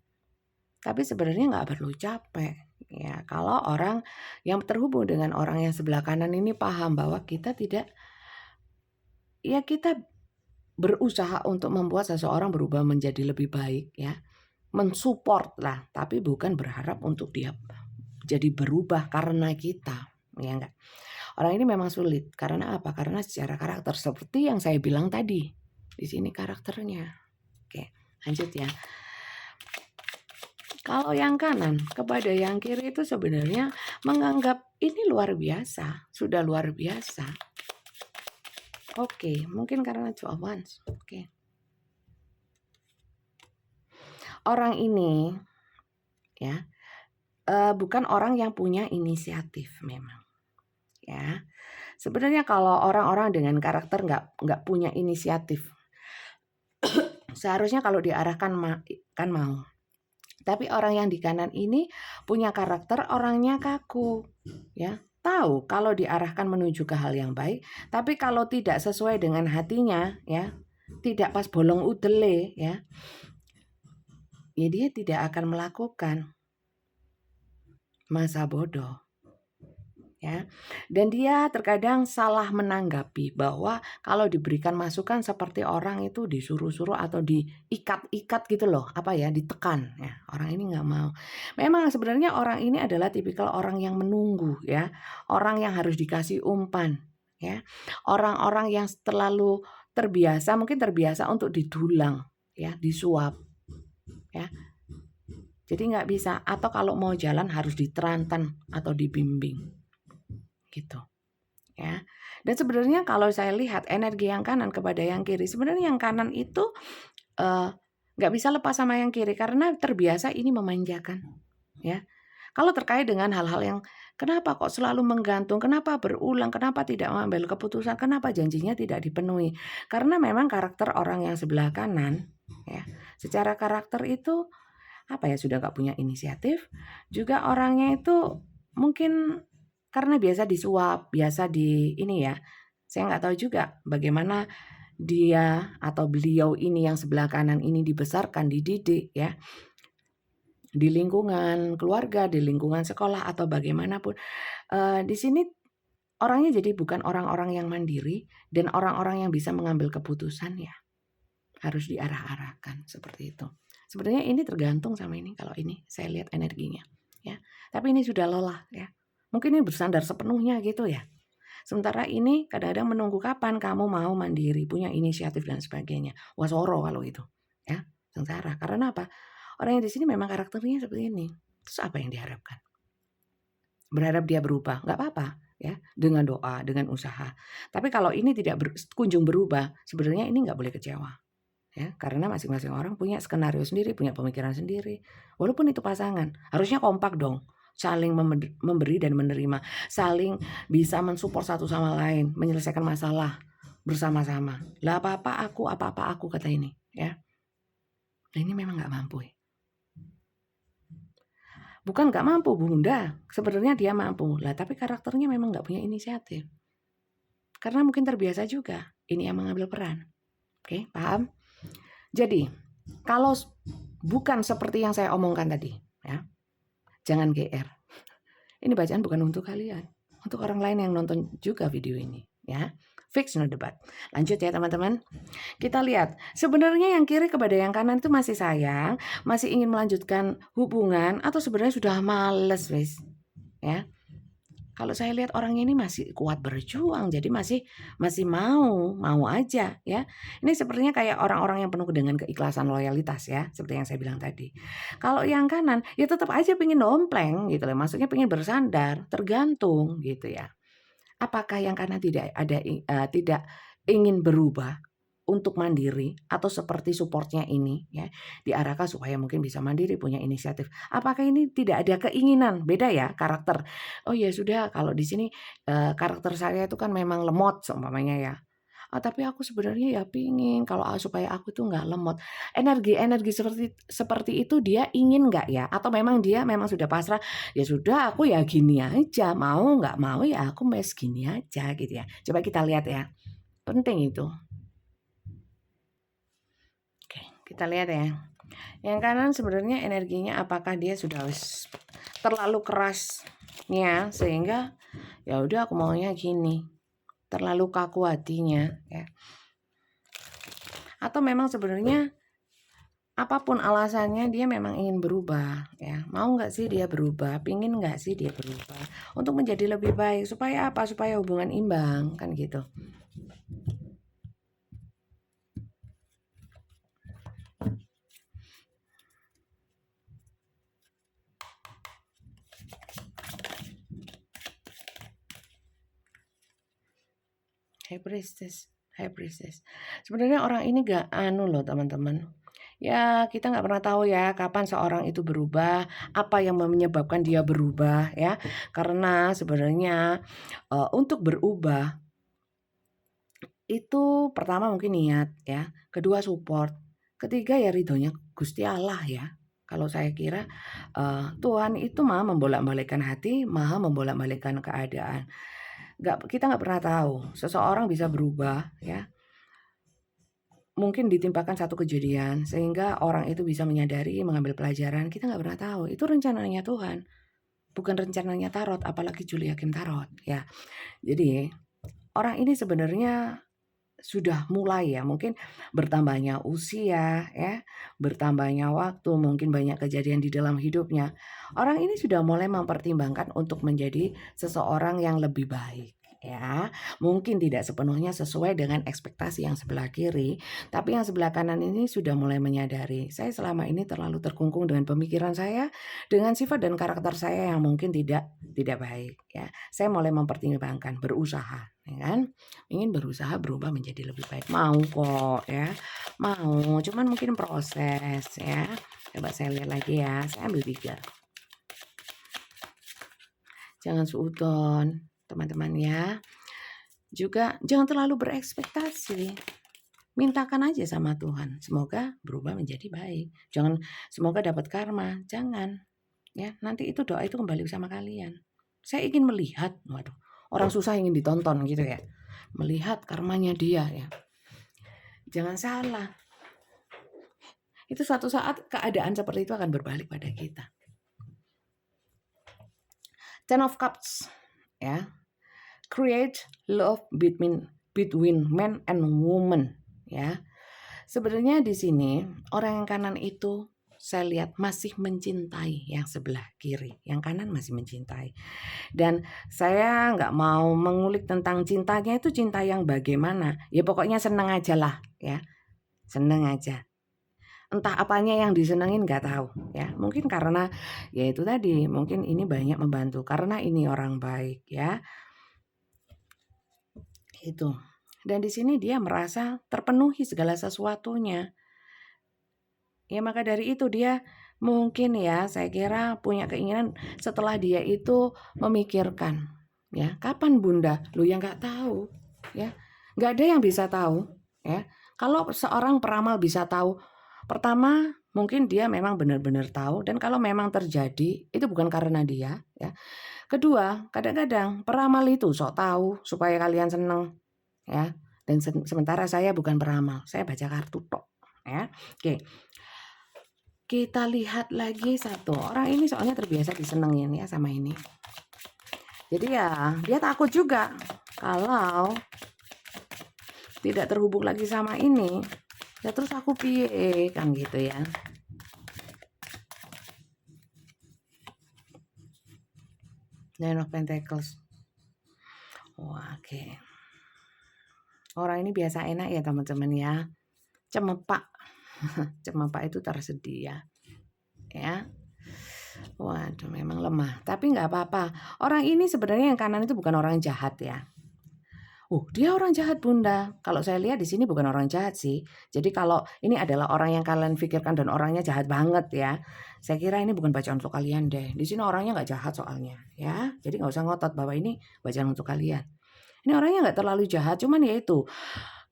Tapi sebenarnya nggak perlu capek ya. Kalau orang yang terhubung dengan orang yang sebelah kanan ini paham bahwa kita tidak, ya kita berusaha untuk membuat seseorang berubah menjadi lebih baik ya. Mensupport lah, tapi bukan berharap untuk dia jadi berubah karena kita, ya enggak. Orang ini memang sulit karena apa? Karena secara karakter seperti yang saya bilang tadi. Di sini karakternya. Oke, lanjut ya. Kalau yang kanan kepada yang kiri itu sebenarnya menganggap ini luar biasa, sudah luar biasa. Oke, mungkin karena two of wands. Oke. Orang ini ya bukan orang yang punya inisiatif memang. Ya, sebenarnya kalau orang-orang dengan karakter nggak punya inisiatif, seharusnya kalau diarahkan kan mau. Tapi orang yang di kanan ini punya karakter orangnya kaku, ya. Tahu kalau diarahkan menuju ke hal yang baik, tapi kalau tidak sesuai dengan hatinya, ya, tidak pas bolong udele, ya dia tidak akan melakukan. Masa bodoh. Ya. Dan dia terkadang salah menanggapi bahwa kalau diberikan masukan seperti orang itu disuruh-suruh atau diikat-ikat gitu loh, apa ya, ditekan ya. Orang ini nggak mau. Memang sebenarnya orang ini adalah tipikal orang yang menunggu ya, orang yang harus dikasih umpan ya. Orang-orang yang terlalu terbiasa, mungkin terbiasa untuk didulang ya, disuap ya. Jadi nggak bisa, atau kalau mau jalan harus diterantan atau dibimbing. Gitu ya. Dan sebenarnya kalau saya lihat energi yang kanan kepada yang kiri, sebenarnya yang kanan itu nggak bisa lepas sama yang kiri karena terbiasa ini memanjakan ya. Kalau terkait dengan hal-hal yang kenapa kok selalu menggantung, kenapa berulang, kenapa tidak mengambil keputusan, kenapa janjinya tidak dipenuhi, karena memang karakter orang yang sebelah kanan ya, secara karakter itu apa ya, sudah nggak punya inisiatif, juga orangnya itu mungkin karena biasa disuap, biasa ini ya, saya nggak tahu juga bagaimana dia atau beliau ini yang sebelah kanan ini dibesarkan, dididik ya, di lingkungan keluarga, di lingkungan sekolah atau bagaimanapun. Di sini orangnya jadi bukan orang-orang yang mandiri dan orang-orang yang bisa mengambil keputusan ya, harus diarah-arahkan seperti itu. Sebenarnya ini tergantung sama ini, kalau ini saya lihat energinya ya. Tapi ini sudah lelah ya. Mungkin ini bersandar sepenuhnya gitu ya. Sementara ini kadang-kadang menunggu kapan kamu mau mandiri, punya inisiatif dan sebagainya. Wasoro kalau itu, ya, sengsara. Karena apa? Orang yang di sini memang karakternya seperti ini. Terus apa yang diharapkan? Berharap dia berubah, nggak apa-apa, ya, dengan doa, dengan usaha. Tapi kalau ini tidak kunjung berubah, sebenarnya ini nggak boleh kecewa, ya, karena masing-masing orang punya skenario sendiri, punya pemikiran sendiri. Walaupun itu pasangan, harusnya kompak dong. Saling memberi dan menerima, saling bisa mensupport satu sama lain, menyelesaikan masalah bersama-sama. Lah apa-apa aku kata ini, ya. Nah, ini memang nggak mampu. Ya. Bukan nggak mampu Bunda, sebenarnya dia mampu. Lah tapi karakternya memang nggak punya inisiatif. Karena mungkin terbiasa juga ini yang mengambil peran. Oke, paham? Jadi kalau bukan seperti yang saya omongkan tadi, ya. Jangan GR. Ini bacaan bukan untuk kalian, untuk orang lain yang nonton juga video ini, ya. Fix no debat. Lanjut ya teman-teman. Kita lihat, sebenarnya yang kiri kepada yang kanan itu masih sayang, masih ingin melanjutkan hubungan atau sebenarnya sudah males, wes. Ya. Kalau saya lihat orangnya ini masih kuat berjuang, jadi masih mau aja ya. Ini sepertinya kayak orang-orang yang penuh dengan keikhlasan loyalitas ya, seperti yang saya bilang tadi. Kalau yang kanan ya tetap aja pengen dompleng gitu loh, maksudnya pengen bersandar, tergantung gitu ya. Apakah yang karena tidak ingin berubah untuk mandiri atau seperti supportnya ini ya diarahkan supaya mungkin bisa mandiri punya inisiatif. Apakah ini tidak ada keinginan? Beda ya karakter. Oh ya sudah kalau di sini karakter saya itu kan memang lemot seumpamanya ya. Tapi aku sebenarnya ya pingin kalau supaya aku tuh nggak lemot. Energi-energi seperti seperti itu dia ingin nggak ya? Atau memang dia memang sudah pasrah, ya sudah aku ya gini aja, mau nggak mau ya aku mes gini aja gitu ya. Coba kita lihat ya. Penting itu. Oke, kita lihat ya. Yang kanan sebenarnya energinya apakah dia sudah terlalu kerasnya sehingga ya udah aku maunya gini. Terlalu kaku hatinya ya. Atau memang sebenarnya apapun alasannya dia memang ingin berubah ya. Mau nggak sih dia berubah? Pingin nggak sih dia berubah? Untuk menjadi lebih baik. Supaya apa? Supaya hubungan imbang kan gitu. High priestess, high priestess. Sebenarnya orang ini gak loh teman-teman. Ya kita nggak pernah tahu ya kapan seorang itu berubah, apa yang menyebabkan dia berubah ya. Karena sebenarnya untuk berubah itu pertama mungkin niat ya, kedua support, ketiga ya ridhonya Gusti Allah ya. Kalau saya kira Tuhan itu maha membolak-balikkan hati, maha membolak-balikkan keadaan. Kita nggak pernah tahu seseorang bisa berubah ya. Mungkin ditimpakan satu kejadian sehingga orang itu bisa menyadari, mengambil pelajaran. Kita nggak pernah tahu. Itu rencananya Tuhan, bukan rencananya tarot, apalagi Julia Kim Tarot ya. Jadi orang ini sebenarnya sudah mulai ya, mungkin bertambahnya usia ya, bertambahnya waktu, mungkin banyak kejadian di dalam hidupnya. Orang ini sudah mulai mempertimbangkan untuk menjadi seseorang yang lebih baik ya. Mungkin tidak sepenuhnya sesuai dengan ekspektasi yang sebelah kiri, tapi yang sebelah kanan ini sudah mulai menyadari, saya selama ini terlalu terkungkung dengan pemikiran saya, dengan sifat dan karakter saya yang mungkin tidak baik ya. Saya mulai mempertimbangkan, berusaha ya kan, ingin berusaha berubah menjadi lebih baik. Mau kok ya, mau, cuman mungkin proses ya. Coba saya lihat lagi ya, saya ambil 3. Jangan suudon teman-teman ya. Juga jangan terlalu berekspektasi. Mintakan aja sama Tuhan, semoga berubah menjadi baik. Jangan semoga dapat karma, jangan. Ya, nanti itu doa itu kembali sama kalian. Saya ingin melihat, waduh, orang susah ingin ditonton gitu ya. Melihat karmanya dia ya. Jangan salah. Itu suatu saat keadaan seperti itu akan berbalik pada kita. Ten of Cups ya. Create love between men and women ya. Sebenarnya di sini orang yang kanan itu saya lihat masih mencintai yang sebelah kiri, yang kanan masih mencintai. Dan saya nggak mau mengulik tentang cintanya itu cinta yang bagaimana. Ya pokoknya seneng aja lah ya, seneng aja. Entah apanya yang disenengin nggak tahu ya. Mungkin karena ya itu tadi, mungkin ini banyak membantu karena ini orang baik ya. Itu. Dan di sini dia merasa terpenuhi segala sesuatunya. Ya maka dari itu dia mungkin ya saya kira punya keinginan setelah dia itu memikirkan ya kapan bunda lu yang nggak tahu ya nggak ada yang bisa tahu ya kalau seorang peramal bisa tahu pertama mungkin dia memang benar-benar tahu dan kalau memang terjadi itu bukan karena dia ya kedua kadang-kadang peramal itu sok tahu supaya kalian seneng ya dan sementara saya bukan peramal saya baca kartu tok ya oke. Kita lihat lagi satu orang ini soalnya terbiasa disenengin ya sama ini. Jadi ya dia takut juga kalau tidak terhubung lagi sama ini. Ya terus aku piye kan gitu ya. Nine of Pentacles. Oke. Orang ini biasa enak ya teman-teman ya. Cemepak. Cemepak itu tersedia. Ya. Waduh, memang lemah. Tapi nggak apa-apa. Orang ini sebenarnya yang kanan itu bukan orang jahat ya. Dia orang jahat Bunda. Kalau saya lihat di sini bukan orang jahat sih. Jadi kalau ini adalah orang yang kalian pikirkan dan orangnya jahat banget ya. Saya kira ini bukan bacaan untuk kalian deh. Di sini orangnya nggak jahat soalnya ya. Jadi nggak usah ngotot bahwa ini bacaan untuk kalian. Ini orangnya nggak terlalu jahat, cuman ya itu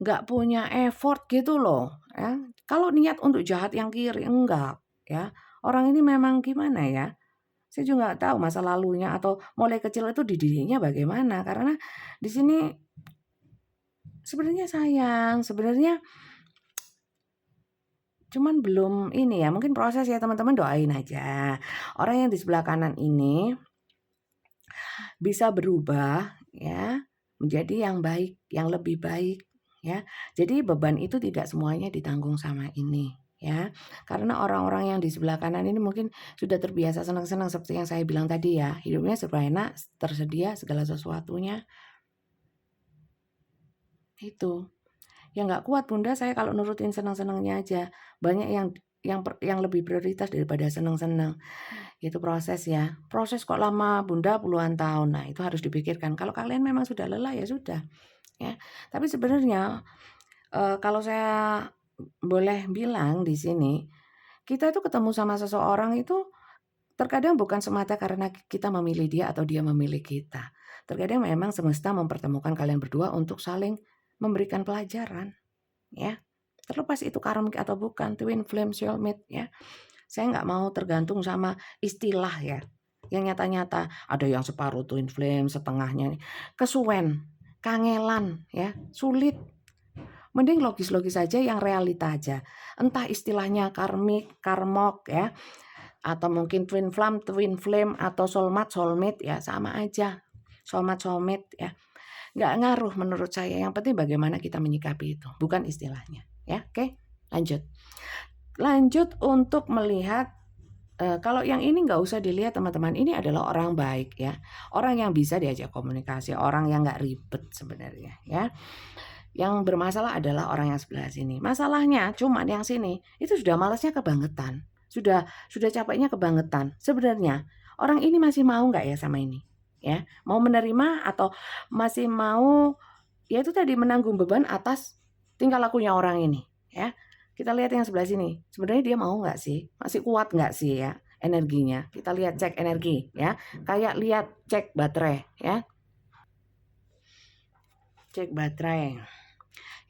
nggak punya effort gitu loh. Ya. Kalau niat untuk jahat yang kiri enggak ya. Orang ini memang gimana ya? Saya juga nggak tahu masa lalunya atau mulai kecil itu dididiknya bagaimana. Karena di sini sebenarnya sayang, sebenarnya cuman belum ini ya, mungkin proses ya teman-teman, doain aja. Orang yang di sebelah kanan ini bisa berubah ya menjadi yang baik, yang lebih baik ya. Jadi beban itu tidak semuanya ditanggung sama ini ya. Karena orang-orang yang di sebelah kanan ini mungkin sudah terbiasa senang-senang seperti yang saya bilang tadi ya. Hidupnya serba enak, tersedia segala sesuatunya. Itu. Ya nggak kuat Bunda saya kalau nurutin senang-senangnya aja. Banyak yang lebih prioritas daripada senang-senang. Itu proses ya. Proses kok lama Bunda puluhan tahun. Nah, itu harus dipikirkan. Kalau kalian memang sudah lelah ya sudah, ya. Tapi sebenarnya kalau saya boleh bilang di sini, kita itu ketemu sama seseorang itu terkadang bukan semata karena kita memilih dia atau dia memilih kita. Terkadang memang semesta mempertemukan kalian berdua untuk saling memberikan pelajaran, ya. Terlepas itu karmik atau bukan, twin flame soulmate ya. Saya nggak mau tergantung sama istilah ya. Yang nyata-nyata ada yang separuh twin flame, setengahnya kesuwen, kangelan ya, sulit. Mending logis-logis aja yang realita aja. Entah istilahnya karmik, karmok ya, atau mungkin twin flame atau soulmate ya, sama aja. Soulmate ya. Nggak ngaruh menurut saya. Yang penting bagaimana kita menyikapi itu, bukan istilahnya ya. Oke, lanjut untuk melihat kalau yang ini nggak usah dilihat teman-teman, ini adalah orang baik ya, orang yang bisa diajak komunikasi, orang yang nggak ribet sebenarnya ya. Yang bermasalah adalah orang yang sebelah sini. Masalahnya cuman yang sini itu sudah malasnya kebangetan, sudah capeknya kebangetan. Sebenarnya orang ini masih mau nggak ya sama ini ya, mau menerima atau masih mau ya itu tadi menanggung beban atas tingkah lakunya orang ini ya. Kita lihat yang sebelah sini. Sebenarnya dia mau nggak sih? Masih kuat nggak sih ya energinya? Kita lihat cek energi ya. Kayak lihat cek baterai ya. Cek baterai.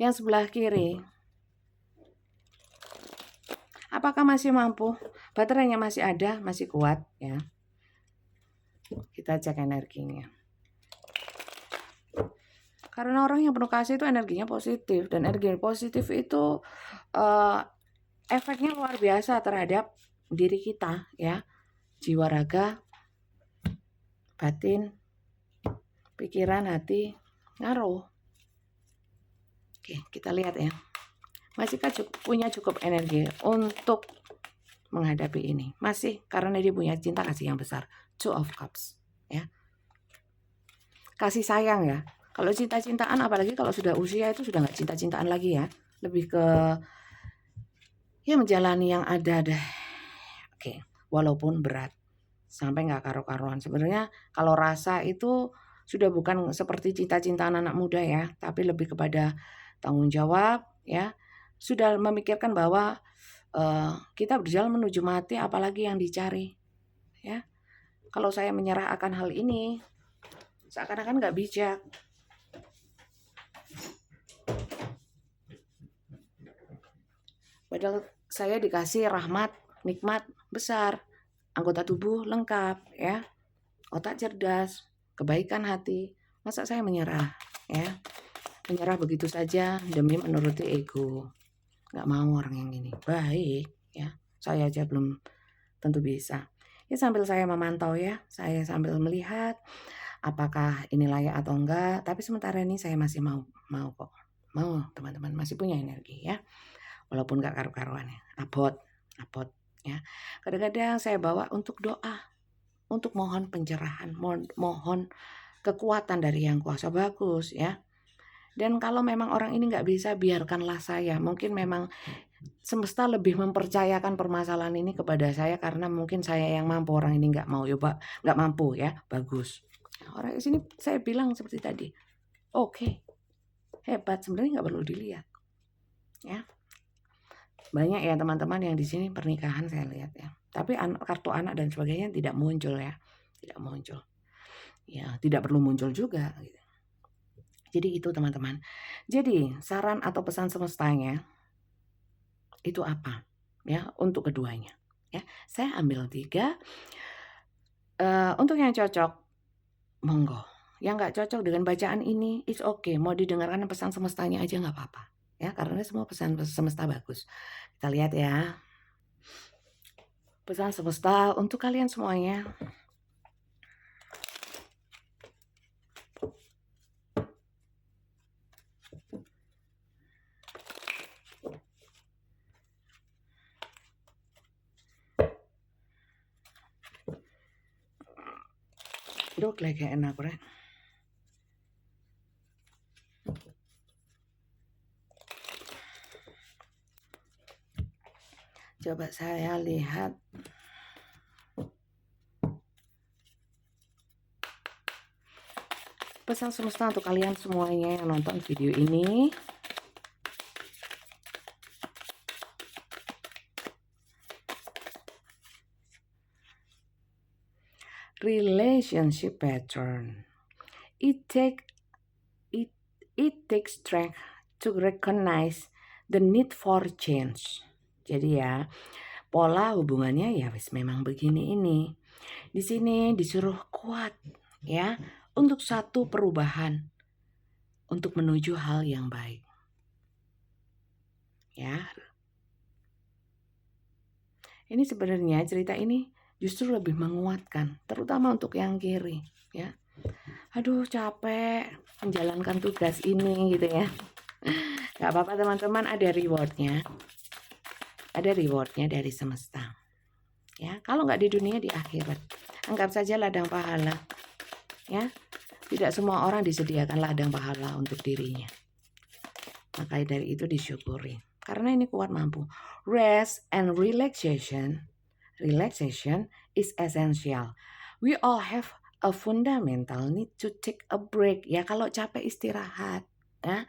Yang sebelah kiri. Apakah masih mampu? Baterainya masih ada, masih kuat ya. Kita cek energinya. Karena orang yang penuh kasih itu energinya positif, dan energi positif itu efeknya luar biasa terhadap diri kita ya, jiwa, raga, batin, pikiran, hati, ngaruh. Oke, kita lihat ya, masihkah punya cukup energi untuk menghadapi ini? Masih, karena dia punya cinta kasih yang besar. Two of Cups ya, kasih sayang ya. Kalau cinta-cintaan, apalagi kalau sudah usia itu sudah nggak cinta-cintaan lagi ya, lebih ke ya menjalani yang ada deh. Oke, walaupun berat sampai nggak karu-karuan. Sebenarnya kalau rasa itu sudah bukan seperti cinta-cintaan anak muda ya, tapi lebih kepada tanggung jawab ya. Sudah memikirkan bahwa kita berjalan menuju mati, apalagi yang dicari ya. Kalau saya menyerah akan hal ini, seakan-akan nggak bijak. Padahal saya dikasih rahmat, nikmat besar, anggota tubuh lengkap ya, otak cerdas, kebaikan hati. Masa saya menyerah ya, menyerah begitu saja demi menuruti ego? Nggak mau orang yang ini baik ya, saya aja belum tentu bisa ya. Sambil saya memantau ya, saya sambil melihat apakah ini layak atau enggak. Tapi sementara ini saya masih mau kok, mau teman-teman, masih punya energi ya, walaupun nggak karu-karuan ya, abot ya. Kadang-kadang saya bawa untuk doa, untuk mohon pencerahan, mohon kekuatan dari yang kuasa, bagus ya. Dan kalau memang orang ini nggak bisa, biarkanlah saya. Mungkin memang semesta lebih mempercayakan permasalahan ini kepada saya karena mungkin saya yang mampu, orang ini nggak mau, ya Pak, nggak mampu ya, bagus. Orang di sini saya bilang seperti tadi, oke, hebat, sebenarnya nggak perlu dilihat, ya. Banyak ya teman-teman yang di sini pernikahan saya lihat ya, tapi kartu anak dan sebagainya tidak muncul ya, tidak muncul, ya tidak perlu muncul juga. Gitu. Jadi itu teman-teman. Jadi saran atau pesan semestanya itu apa ya untuk keduanya ya, saya ambil 3. Untuk yang cocok monggo, yang nggak cocok dengan bacaan ini it's okay, mau didengarkan pesan semestanya aja nggak apa-apa ya, karena semua pesan semesta bagus. Kita lihat ya, pesan semesta untuk kalian semuanya. Dok lagi enak rek. Coba saya lihat. Pesan semesta untuk kalian semuanya yang nonton video ini. Relationship pattern. It takes strength to recognize the need for change. Jadi ya, pola hubungannya ya wis memang begini ini. Di sini disuruh kuat ya untuk satu perubahan, untuk menuju hal yang baik. Ya. Ini sebenarnya cerita ini justru lebih menguatkan, terutama untuk yang kiri ya. Aduh capek menjalankan tugas ini gitu ya. Gak apa-apa teman-teman, ada rewardnya. Ada rewardnya dari semesta. Ya, kalau nggak di dunia, di akhirat. Anggap saja ladang pahala. Ya, tidak semua orang disediakan ladang pahala untuk dirinya. Maka dari itu disyukuri. Karena ini kuat mampu. Rest and relaxation is essential. We all have a fundamental need to take a break. Ya, kalau capek istirahat. Ya.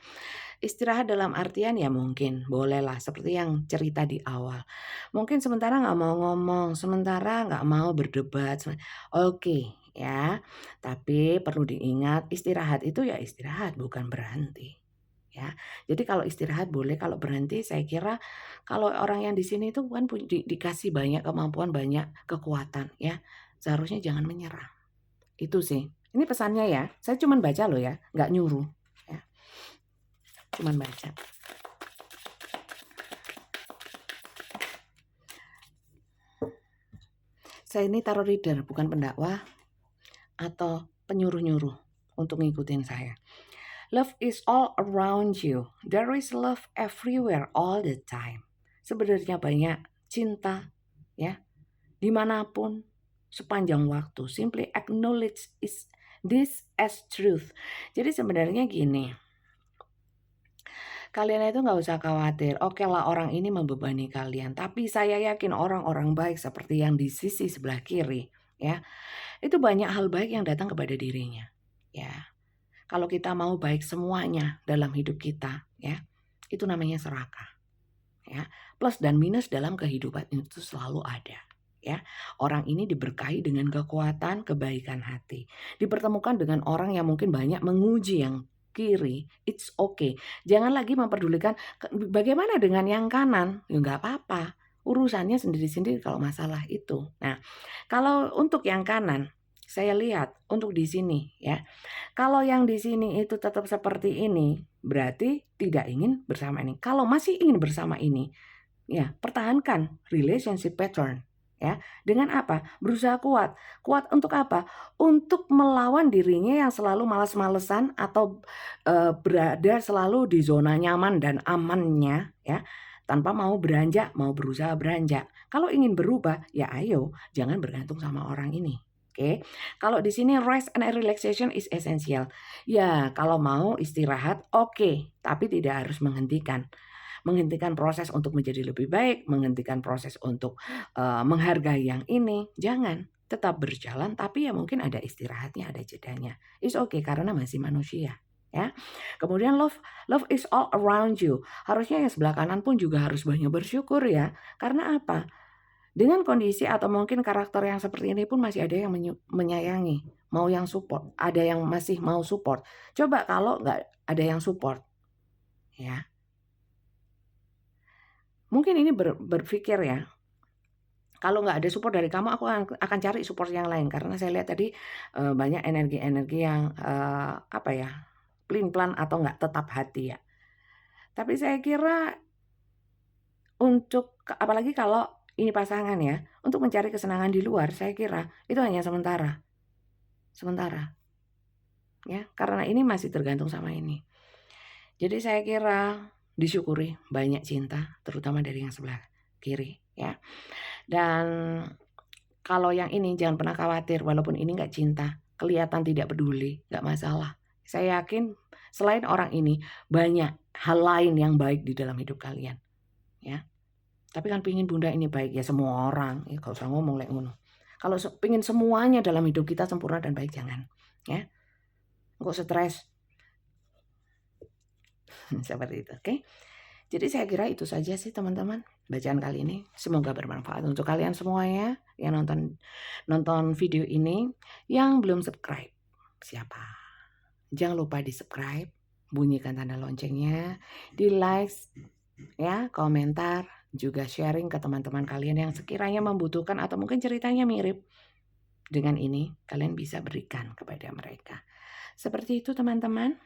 Istirahat dalam artian ya mungkin bolehlah seperti yang cerita di awal. Mungkin sementara nggak mau ngomong, sementara nggak mau berdebat. Oke ya, tapi perlu diingat istirahat itu ya istirahat bukan berhenti. Ya, jadi kalau istirahat boleh, kalau berhenti saya kira kalau orang yang di sini itu kan dikasih banyak kemampuan, banyak kekuatan ya, seharusnya jangan menyerah. Itu sih. Ini pesannya ya. Saya cuma baca loh ya, nggak nyuruh. Ya. Cuman baca. Saya ini tarot reader, bukan pendakwah atau penyuruh-nyuruh untuk ngikutin saya. Love is all around you. There is love everywhere all the time. Sebenarnya banyak cinta ya dimanapun sepanjang waktu. Simply acknowledge this as truth. Jadi sebenarnya gini. Kalian itu nggak usah khawatir. Oke lah orang ini membebani kalian. Tapi saya yakin orang-orang baik seperti yang di sisi sebelah kiri. Ya, itu banyak hal baik yang datang kepada dirinya. Ya, kalau kita mau baik semuanya dalam hidup kita. Ya, itu namanya serakah. Ya, plus dan minus dalam kehidupan itu selalu ada. Ya, orang ini diberkahi dengan kekuatan kebaikan hati. Dipertemukan dengan orang yang mungkin banyak menguji yang kiri, it's okay. Jangan lagi memperdulikan bagaimana dengan yang kanan. Ya nggak apa-apa. Urusannya sendiri-sendiri kalau masalah itu. Nah, kalau untuk yang kanan, saya lihat untuk di sini ya. Kalau yang di sini itu tetap seperti ini, berarti tidak ingin bersama ini. Kalau masih ingin bersama ini, ya pertahankan relationship pattern. Ya, dengan apa? Berusaha kuat. Kuat untuk apa? Untuk melawan dirinya yang selalu malas-malesan atau berada selalu di zona nyaman dan amannya, ya, tanpa mau beranjak, mau berusaha beranjak. Kalau ingin berubah, ya ayo, jangan bergantung sama orang ini. Oke. Kalau di sini rest and relaxation is essential. Ya, kalau mau istirahat, oke, tapi tidak harus menghentikan. menghentikan proses untuk menjadi lebih baik, menghentikan proses untuk menghargai yang ini. Jangan, tetap berjalan tapi ya mungkin ada istirahatnya, ada jedanya. It's okay karena masih manusia, ya. Kemudian love is all around you. Harusnya yang sebelah kanan pun juga harus banyak bersyukur ya. Karena apa? Dengan kondisi atau mungkin karakter yang seperti ini pun masih ada yang menyayangi, mau yang support, ada yang masih mau support. Coba kalau nggak ada yang support, ya. Mungkin ini berpikir ya, kalau nggak ada support dari kamu, aku akan cari support yang lain. Karena saya lihat tadi banyak energi-energi yang apa ya, pelin-pelan atau nggak tetap hati ya. Tapi saya kira untuk apalagi kalau ini pasangan ya, untuk mencari kesenangan di luar, saya kira itu hanya sementara. Sementara. Ya, karena ini masih tergantung sama ini. Jadi saya kira disyukuri banyak cinta, terutama dari yang sebelah kiri ya. Dan kalau yang ini jangan pernah khawatir, walaupun ini nggak cinta, kelihatan tidak peduli, nggak masalah. Saya yakin selain orang ini banyak hal lain yang baik di dalam hidup kalian, ya. Tapi kan pingin bunda ini baik ya semua orang, ya gak usah ngomong lek ngono. Kalau pingin semuanya dalam hidup kita sempurna dan baik jangan, ya. Nggak stres. Seperti itu, oke. Jadi saya kira itu saja sih teman-teman bacaan kali ini. Semoga bermanfaat untuk kalian semuanya yang nonton video ini. Yang belum subscribe, siapa? Jangan lupa di subscribe, bunyikan tanda loncengnya, di like, ya, komentar, juga sharing ke teman-teman kalian yang sekiranya membutuhkan atau mungkin ceritanya mirip dengan ini, kalian bisa berikan kepada mereka. Seperti itu teman-teman.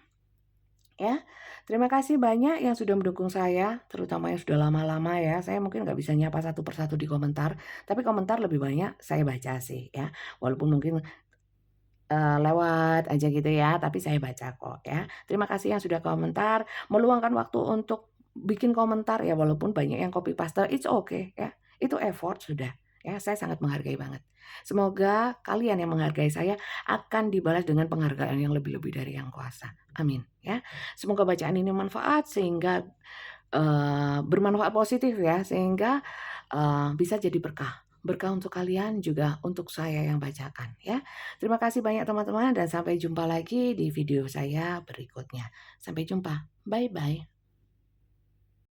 Ya, terima kasih banyak yang sudah mendukung saya, terutama yang sudah lama-lama ya. Saya mungkin nggak bisa nyapa satu persatu di komentar, tapi komentar lebih banyak saya baca sih ya. Walaupun mungkin lewat aja gitu ya, tapi saya baca kok ya. Terima kasih yang sudah komentar, meluangkan waktu untuk bikin komentar ya, walaupun banyak yang copy paste, it's okay ya. Itu effort sudah ya, saya sangat menghargai banget. Semoga kalian yang menghargai saya akan dibalas dengan penghargaan yang lebih-lebih dari yang kuasa. Amin ya. Semoga bacaan ini manfaat sehingga bermanfaat positif ya, sehingga bisa jadi berkah. Berkah untuk kalian juga untuk saya yang bacakan ya. Terima kasih banyak teman-teman dan sampai jumpa lagi di video saya berikutnya. Sampai jumpa. Bye-bye.